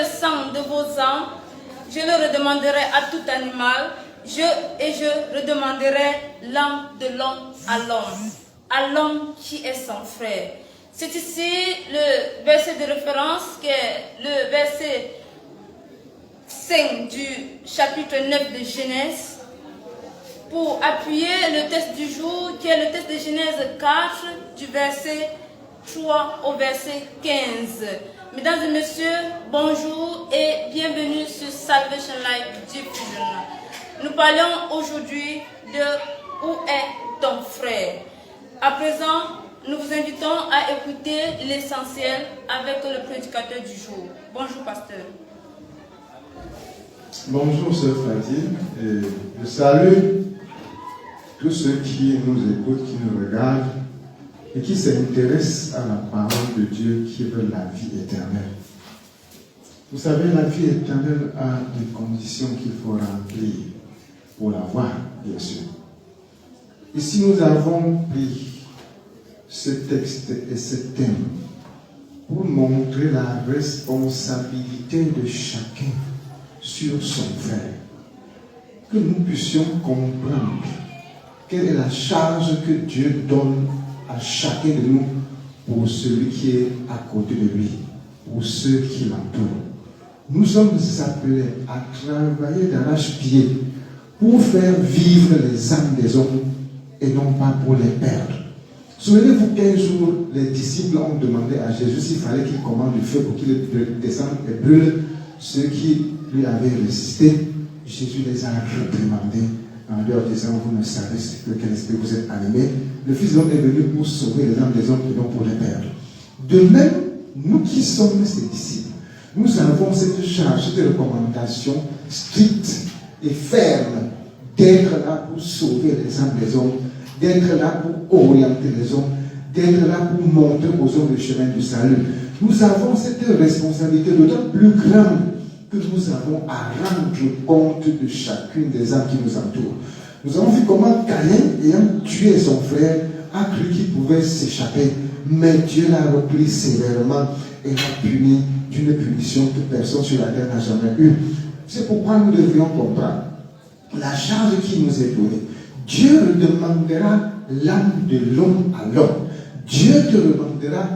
le sang de vos âmes, je le redemanderai à tout animal, je redemanderai l'âme de l'homme, à l'homme qui est son frère. C'est ici le verset de référence qui est le verset 5 du chapitre 9 de Genèse, pour appuyer le texte du jour qui est le texte de Genèse 4 du verset 3 au verset 15. Mesdames et messieurs, bonjour et bienvenue sur Salvation Life Diffusion. Nous parlons aujourd'hui de où est ton frère. À présent, nous vous invitons à écouter l'essentiel avec le prédicateur du jour. Bonjour, pasteur. Bonjour, sœur Fatine. Et je salue tous ceux qui nous écoutent, qui nous regardent et qui s'intéressent à la parole de Dieu qui veut la vie éternelle. Vous savez, la vie éternelle a des conditions qu'il faut remplir pour l'avoir, bien sûr. Ici, nous avons pris ce texte et ce thème pour montrer la responsabilité de chacun sur son frère. Que nous puissions comprendre quelle est la charge que Dieu donne à chacun de nous pour celui qui est à côté de lui, pour ceux qui l'entourent. Nous sommes appelés à travailler d'arrache-pied pour faire vivre les âmes des hommes et non pas pour les perdre. Souvenez-vous qu'un jour, les disciples ont demandé à Jésus s'il fallait qu'il commande du feu pour qu'il descende et brûle ceux qui lui avaient résisté. Jésus les a réprimandés en leur disant, vous ne savez de quel esprit vous êtes animés. Le Fils de l'homme est venu pour sauver les âmes des hommes et non pour les perdre. De même, nous qui sommes ses disciples, nous avons cette charge, cette recommandation stricte et ferme d'être là pour sauver les âmes des hommes, d'être là pour orienter les hommes, d'être là pour montrer aux hommes le chemin du salut. Nous avons cette responsabilité d'autant plus grande que nous avons à rendre compte de chacune des âmes qui nous entourent. Nous avons vu comment Caïn, ayant tué son frère, a cru qu'il pouvait s'échapper, mais Dieu l'a repris sévèrement et l'a puni d'une punition que personne sur la terre n'a jamais eue. C'est pourquoi nous devrions comprendre la charge qui nous est donnée. Dieu demandera l'âme de l'homme à l'homme. Dieu te demandera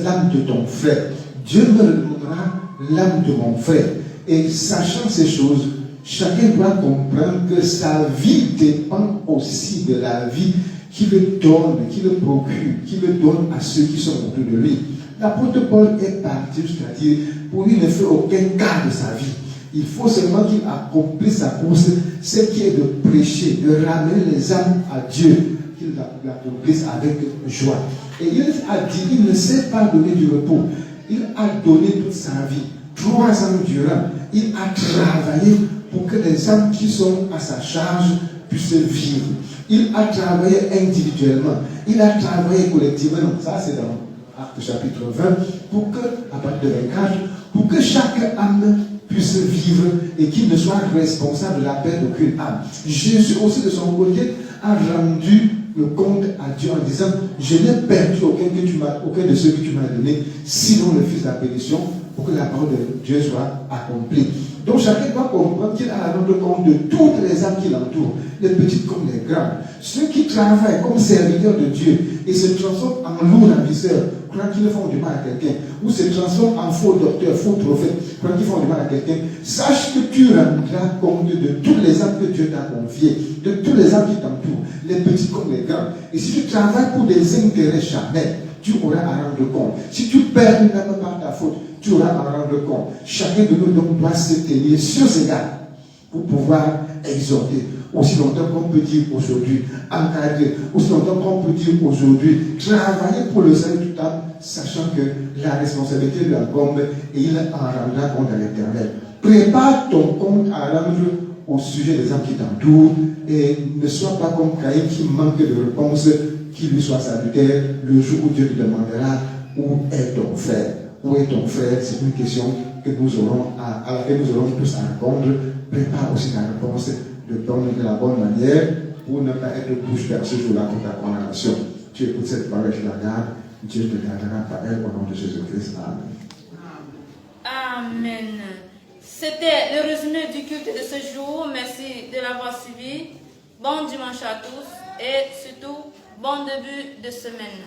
l'âme de ton frère. Dieu me demandera l'âme de mon frère. Et sachant ces choses, chacun doit comprendre que sa vie dépend aussi de la vie qu'il donne, qu'il procure, qu'il donne à ceux qui sont autour de lui. L'apôtre Paul est parti jusqu'à dire, pour lui, il ne fait aucun cas de sa vie. Il faut seulement qu'il accomplisse sa course, ce qui est de prêcher, de ramener les âmes à Dieu, qu'il l'accomplisse avec joie. Et il a dit, il ne s'est pas donné du repos. Il a donné toute sa vie, 3 ans durant. Il a travaillé pour que les âmes qui sont à sa charge puissent vivre. Il a travaillé individuellement. Il a travaillé collectivement. Donc ça, c'est dans Actes chapitre 20, pour que, à partir de 24, pour que chaque âme puisse vivre et qu'il ne soit responsable de la perte d'aucune âme. Jésus aussi de son côté a rendu le compte à Dieu en disant, je n'ai perdu aucun de ceux que tu m'as donné, sinon le fils de la pénition, pour que la parole de Dieu soit accomplie. Donc chacun doit comprendre qu'il a à rendre compte de toutes les âmes qui l'entourent, les petites comme les grandes. Ceux qui travaillent comme serviteurs de Dieu et se transforment en lourds ravisseurs, croient qu'ils font du mal à quelqu'un, ou se transforment en faux docteurs, faux prophètes, croient qu'ils font du mal à quelqu'un, sache que tu rendras compte de toutes les âmes que Dieu t'a confiées, de toutes les âmes qui t'entourent, les petites comme les grandes. Et si tu travailles pour des intérêts charnels, tu auras à rendre compte. Si tu perds une âme par ta faute, tu auras à rendre compte. Chacun de nous donc doit se tenir sur ses gardes pour pouvoir exhorter. Aussi longtemps qu'on peut dire aujourd'hui, encadrer, aussi longtemps qu'on peut dire aujourd'hui, travailler pour le salut de toute âme, sachant que la responsabilité lui incombe et il en rendra compte à l'Éternel. Prépare ton compte à rendre au sujet des âmes qui t'entourent et ne sois pas comme Caïn qui manque de réponse qui lui soit salutaire le jour où Dieu te demandera où est ton frère. Où est ton frère? C'est une question que nous aurons à laquelle nous aurons tous à répondre. Prépare aussi ta réponse de la bonne manière pour ne pas être bouche vers ce jour-là pour ta condamnation. Tu écoutes cette parole, tu la gardes, Dieu te gardera par elle au nom de Jésus-Christ. Amen. Amen. C'était le résumé du culte de ce jour. Merci de l'avoir suivi. Bon dimanche à tous et surtout, bon début de semaine.